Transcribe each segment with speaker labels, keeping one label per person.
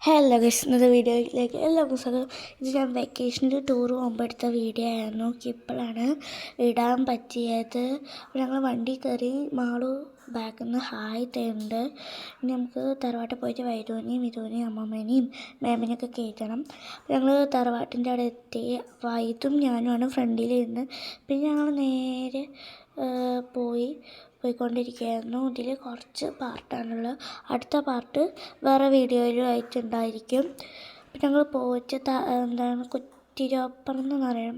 Speaker 1: Hello guys, ഇന്നത്തെ വീഡിയോയിലേക്ക് എല്ലാവർക്കും സ്വാഗതം. ഇത് ഞാൻ വെക്കേഷനിൽ ടൂർ പോകുമ്പോൾ എടുത്ത വീഡിയോ ആയിരുന്നു. ഇപ്പോഴാണ് ഇടാൻ പറ്റിയത്. ഞങ്ങൾ വണ്ടി കയറി മാളു ബാക്കിൽ നിന്ന് ഹായ് തരുന്നുണ്ട്. ഇനി നമുക്ക് തറവാട്ടിൽ പോയിട്ട് വൈദൂനെയും മിഥുനെയും അമ്മമ്മേനെയും മാമിനെയൊക്കെ കയറ്റണം. ഞങ്ങൾ തറവാട്ടിൻ്റെ അവിടെ എത്തി. വൈദും ഞാനുമാണ് ഫ്രണ്ടിലിരുന്ന്. പിന്നെ ഞങ്ങൾ നേരെ പോയിക്കൊണ്ടിരിക്കുകയായിരുന്നു. ഇതിൽ കുറച്ച് പാർട്ടാണുള്ളത്. അടുത്ത പാർട്ട് വേറെ വീഡിയോയിലായിട്ടുണ്ടായിരിക്കും. അപ്പം ഞങ്ങൾ പോയിട്ട് കുറ്റിരോപ്പറം എന്ന് പറയും,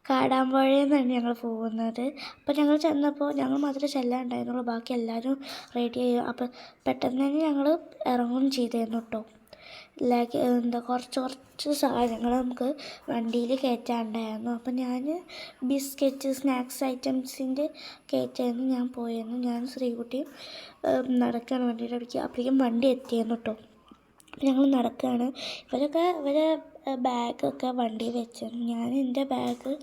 Speaker 1: കാടാമ്പുഴയെന്നാണ് ഞങ്ങൾ പോകുന്നത്. അപ്പോൾ ഞങ്ങൾ ചെന്നപ്പോൾ ഞങ്ങൾ മാത്രമേ ചെല്ലാനുണ്ടായിരുന്നുള്ളൂ, ബാക്കി എല്ലാവരും റെഡി ആയി. അപ്പോൾ പെട്ടെന്ന് തന്നെ ഞങ്ങൾ ഇറങ്ങുകയും ചെയ്തിരുന്നു കേട്ടോ. കുറച്ച് സാധനങ്ങൾ നമുക്ക് വണ്ടിയിൽ കയറ്റാനുണ്ടായിരുന്നു. അപ്പം ഞാൻ ബിസ്ക്കറ്റ് സ്നാക്സ് ഐറ്റംസിൻ്റെ കയറ്റായിരുന്നു ഞാൻ പോയിരുന്നു. ഞാൻ ശ്രീകുട്ടിയും നടക്കുകയാണ് വണ്ടിയുടെ അടുത്ത്. അപ്പോഴേക്കും വണ്ടി എത്തിയിരുന്നു കേട്ടോ. ഞങ്ങൾ നടക്കുകയാണ്. ഇവരെ ബാഗൊക്കെ വണ്ടിയിൽ വെച്ചിരുന്നു. ഞാൻ എൻ്റെ ബാഗ്,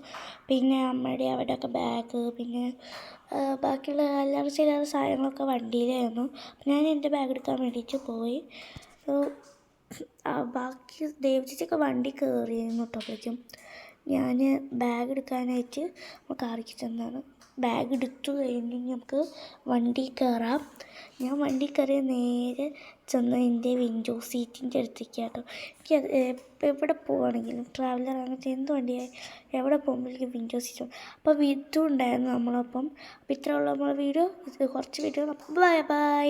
Speaker 1: പിന്നെ അമ്മയുടെ അവിടെയൊക്കെ ബാഗ്, പിന്നെ ബാക്കിയുള്ള എല്ലാവരും ചില സാധനങ്ങളൊക്കെ വണ്ടിയിലായിരുന്നു. അപ്പം ഞാൻ എൻ്റെ ബാഗ് എടുക്കാൻ വേണ്ടിയിട്ട് പോയി. ബാക്കി ദേവചേച്ചിയൊക്കെ വണ്ടി കയറിയിരുന്നു കേട്ടോ. അപ്പോഴേക്കും ഞാൻ ബാഗ് എടുക്കാനായിട്ട് കാറിക്ക് ചെന്നാണ്. ബാഗ് എടുത്തു കഴിഞ്ഞ് നമുക്ക് വണ്ടി കയറാം. ഞാൻ വണ്ടി കയറി നേരെ ചെന്ന് എൻ്റെ വിൻഡോ സീറ്റിൻ്റെ അടുത്തേക്ക് കേട്ടോ. എനിക്ക് എവിടെ പോവുകയാണെങ്കിലും ട്രാവലർ അങ്ങനത്തെ എന്ത് വണ്ടിയായി എവിടെ പോകുമ്പോഴേക്കും വിൻഡോ സീറ്റ്. അപ്പോൾ വിധു ഉണ്ടായിരുന്നു നമ്മളപ്പം. അപ്പോൾ ഇത്രയുള്ള നമ്മളെ വീഡിയോ, കുറച്ച് വീഡിയോ. അപ്പോൾ ബൈ ബൈ.